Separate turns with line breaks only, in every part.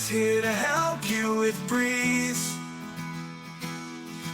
here to help you with breeze.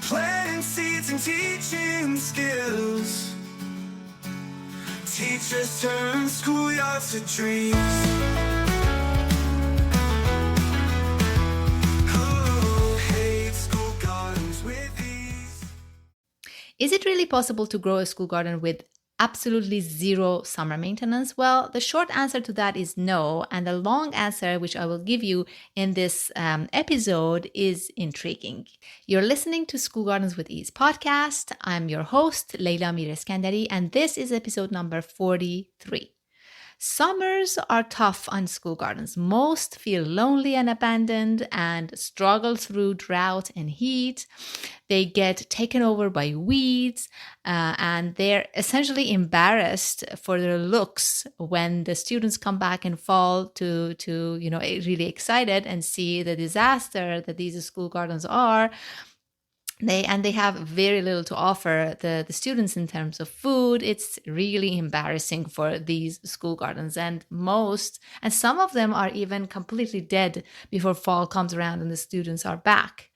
Planting seeds and teaching skills. Teachers turn schoolyards to dreams. Who hates school gardens with ease?
Is it really possible to grow a school garden with absolutely zero summer maintenance? Well, the short answer to that is no. And the long answer, which I will give you in this episode, is intriguing. You're listening to School Gardens with Ease podcast. I'm your host, Leila Mir-Eskandari, and this is episode number 43. Summers are tough on school gardens. Most feel lonely and abandoned and struggle through drought and heat. They get taken over by weeds and they're essentially embarrassed for their looks when the students come back in fall to really excited and see the disaster that these school gardens are. They have very little to offer the students in terms of food. It's really embarrassing for these school gardens, and some of them are even completely dead before fall comes around and the students are back.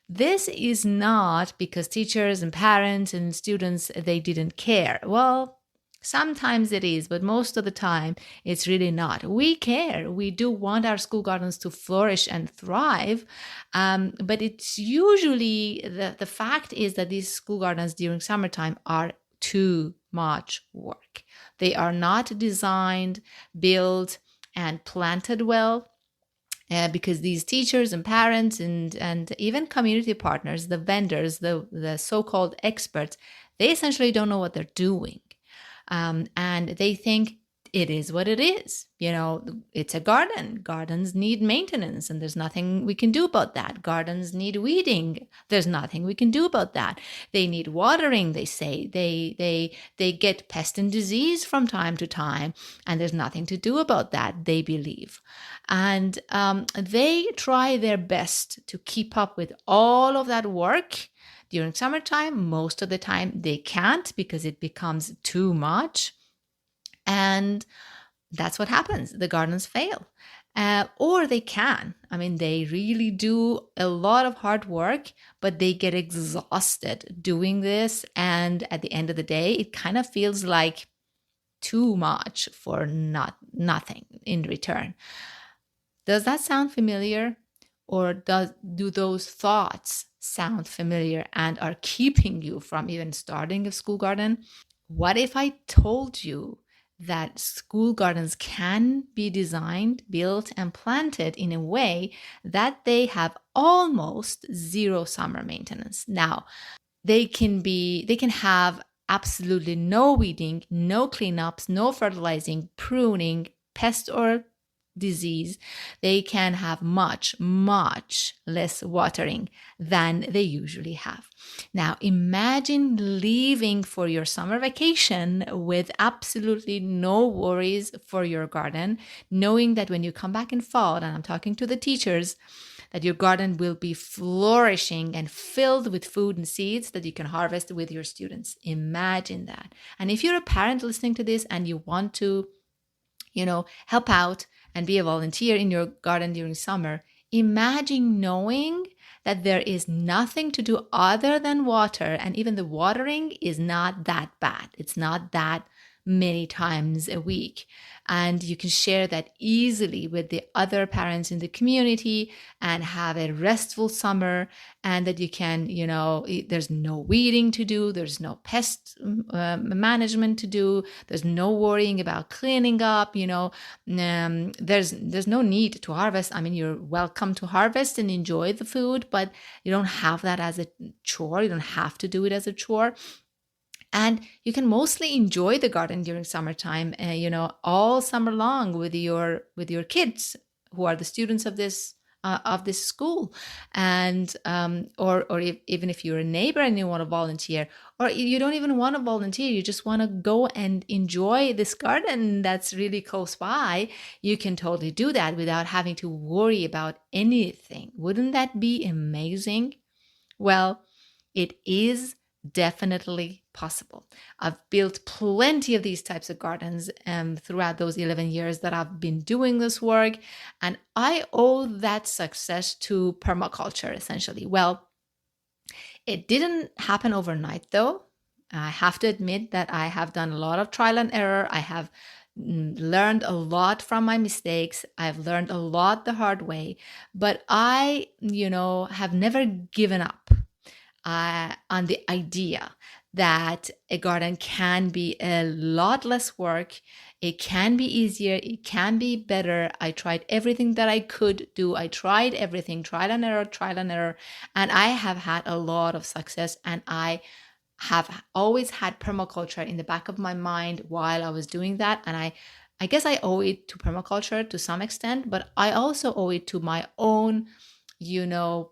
This is not because teachers and parents and students, they didn't care. Well, sometimes it is, but most of the time it's really not. We care. We do want our school gardens to flourish and thrive. But it's usually the fact is that these school gardens during summertime are too much work. They are not designed, built, and planted well. Because these teachers and parents and even community partners, the vendors, the so-called experts, they essentially don't know what they're doing. And they think it is what it is. It's a garden. Gardens need maintenance, and there's nothing we can do about that. Gardens need weeding. There's nothing we can do about that. They need watering, they say. They get pest and disease from time to time, and there's nothing to do about that, they believe. And they try their best to keep up with all of that work. During summertime, most of the time they can't because it becomes too much. And that's what happens. The gardens fail. Or they can. They really do a lot of hard work, but they get exhausted doing this. And at the end of the day, it kind of feels like too much for nothing in return. Does that sound familiar? Or do those thoughts sound familiar and are keeping you from even starting a school garden? What if I told you that school gardens can be designed, built, and planted in a way that they have almost zero summer maintenance? Now, they can have absolutely no weeding, no cleanups, no fertilizing, pruning, pest or disease. They can have much, much less watering than they usually have. Now, imagine leaving for your summer vacation with absolutely no worries for your garden, knowing that when you come back in fall, and I'm talking to the teachers, that your garden will be flourishing and filled with food and seeds that you can harvest with your students. Imagine that. And if you're a parent listening to this and you want to, help out and be a volunteer in your garden during summer, imagine knowing that there is nothing to do other than water, and even the watering is not that bad. It's not that many times a week. And you can share that easily with the other parents in the community and have a restful summer, and that you can, there's no weeding to do. There's no pest management to do. There's no worrying about cleaning up, there's no need to harvest. You're welcome to harvest and enjoy the food, but you don't have that as a chore. You don't have to do it as a chore. And you can mostly enjoy the garden during summertime, all summer long with your kids who are the students of this school, and even if you're a neighbor and you want to volunteer, or you don't even want to volunteer, you just want to go and enjoy this garden that's really close by, you can totally do that without having to worry about anything. Wouldn't that be amazing? Well, it is definitely possible. I've built plenty of these types of gardens throughout those 11 years that I've been doing this work. And I owe that success to permaculture, essentially. Well, it didn't happen overnight, though. I have to admit that I have done a lot of trial and error. I have learned a lot from my mistakes. I've learned a lot the hard way, but I, have never given up on the idea that a garden can be a lot less work. It can be easier. It can be better. I tried everything that I could do. I tried everything, trial and error, and I have had a lot of success. And I have always had permaculture in the back of my mind while I was doing that. And I guess I owe it to permaculture to some extent, but I also owe it to my own,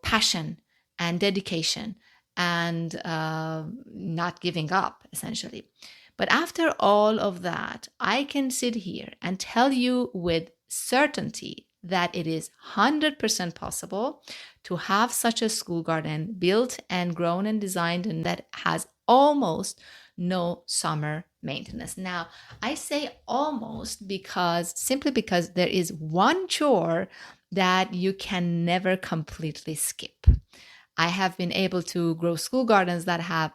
passion and dedication and not giving up, essentially. But after all of that, I can sit here and tell you with certainty that it is 100% possible to have such a school garden built and grown and designed and that has almost no summer maintenance. Now, I say almost simply because there is one chore that you can never completely skip. I have been able to grow school gardens that have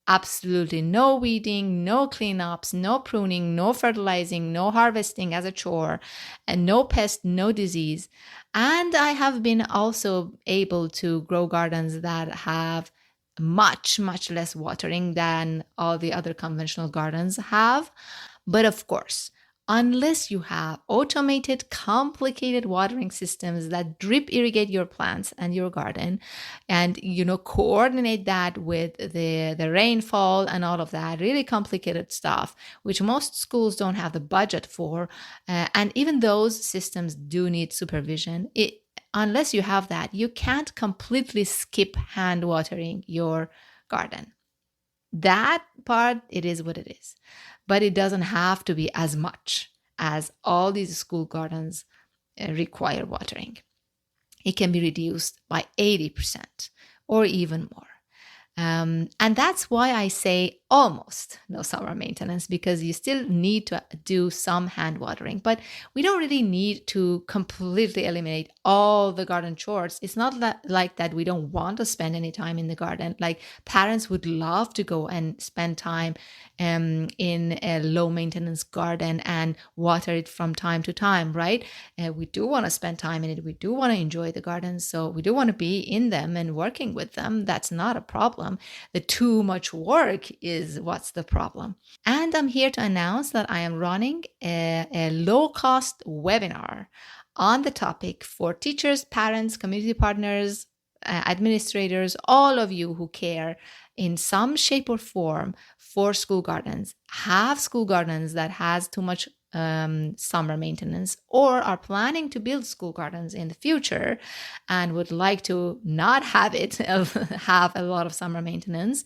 absolutely no weeding, no cleanups, no pruning, no fertilizing, no harvesting as a chore, and no pest, no disease. And I have been also able to grow gardens that have much, much less watering than all the other conventional gardens have. But of course, unless you have automated, complicated watering systems that drip irrigate your plants and your garden and, coordinate that with the rainfall and all of that really complicated stuff, which most schools don't have the budget for. And even those systems do need supervision. Unless you have that, you can't completely skip hand watering your garden. That part, it is what it is. But it doesn't have to be as much as all these school gardens require watering. It can be reduced by 80% or even more. And that's why I say almost no summer maintenance, because you still need to do some hand watering, but we don't really need to completely eliminate all the garden chores. It's not like that we don't want to spend any time in the garden. Like parents would love to go and spend time in a low maintenance garden and water it from time to time, right? We do want to spend time in it. We do want to enjoy the gardens. So we do want to be in them and working with them. That's not a problem. The too much work is what's the problem. And I'm here to announce that I am running a low-cost webinar on the topic for teachers, parents, community partners, administrators, all of you who care in some shape or form for school gardens, have school gardens that has too much summer maintenance, or are planning to build school gardens in the future and would like to not have it have a lot of summer maintenance,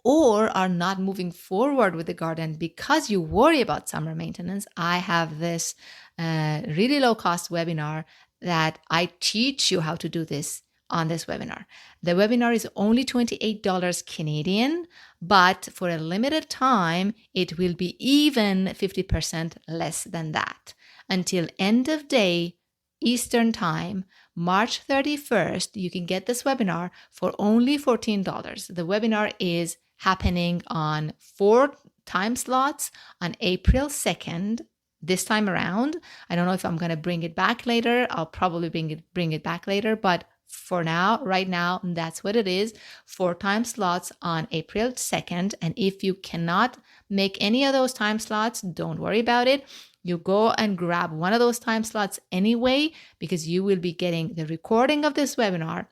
or are not moving forward with the garden because you worry about summer maintenance. I have this really low cost webinar that I teach you how to do this on this webinar. The webinar is only $28 Canadian, but for a limited time, it will be even 50% less than that. Until end of day, Eastern time, March 31st, you can get this webinar for only $14. The webinar is happening on 4 time slots on April 2nd. This time around, I don't know if I'm going to bring it back later. I'll probably bring it back later, but for now, right now, that's what it is. 4 time slots on April 2nd. And if you cannot make any of those time slots, don't worry about it. You go and grab one of those time slots anyway, because you will be getting the recording of this webinar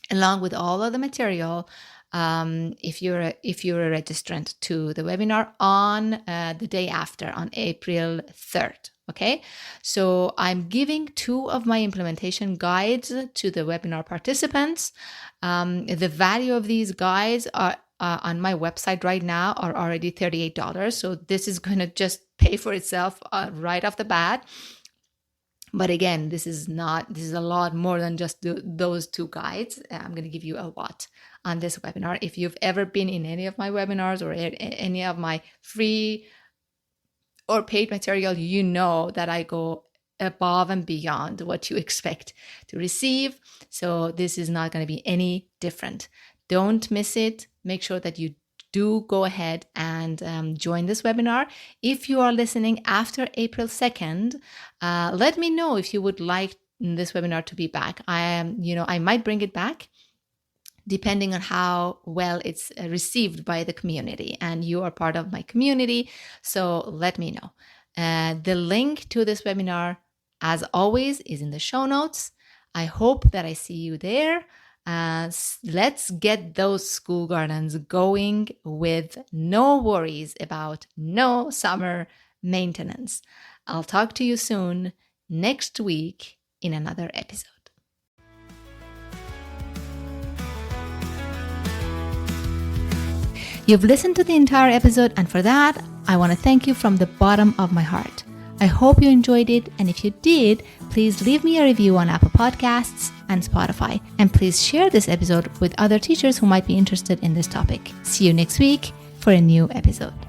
along with all of the material if you're a registrant to the webinar on the day after, on April 3rd. Okay, so I'm giving 2 of my implementation guides to the webinar participants. The value of these guides are on my website right now are already $38. So this is going to just pay for itself right off the bat. But again, this is a lot more than just those 2 guides. I'm going to give you a lot on this webinar. If you've ever been in any of my webinars or any of my free or paid material, you know that I go above and beyond what you expect to receive. So this is not going to be any different. Don't miss it. Make sure that you do go ahead and join this webinar. If you are listening after April 2nd, let me know if you would like this webinar to be back. I might bring it back depending on how well it's received by the community, and you are part of my community, so let me know. The link to this webinar, as always, is in the show notes. I hope that I see you there. Let's get those school gardens going with no worries about no summer maintenance. I'll talk to you soon next week in another episode. You've listened to the entire episode, and for that, I want to thank you from the bottom of my heart. I hope you enjoyed it, and if you did, please leave me a review on Apple Podcasts and Spotify. And please share this episode with other teachers who might be interested in this topic. See you next week for a new episode.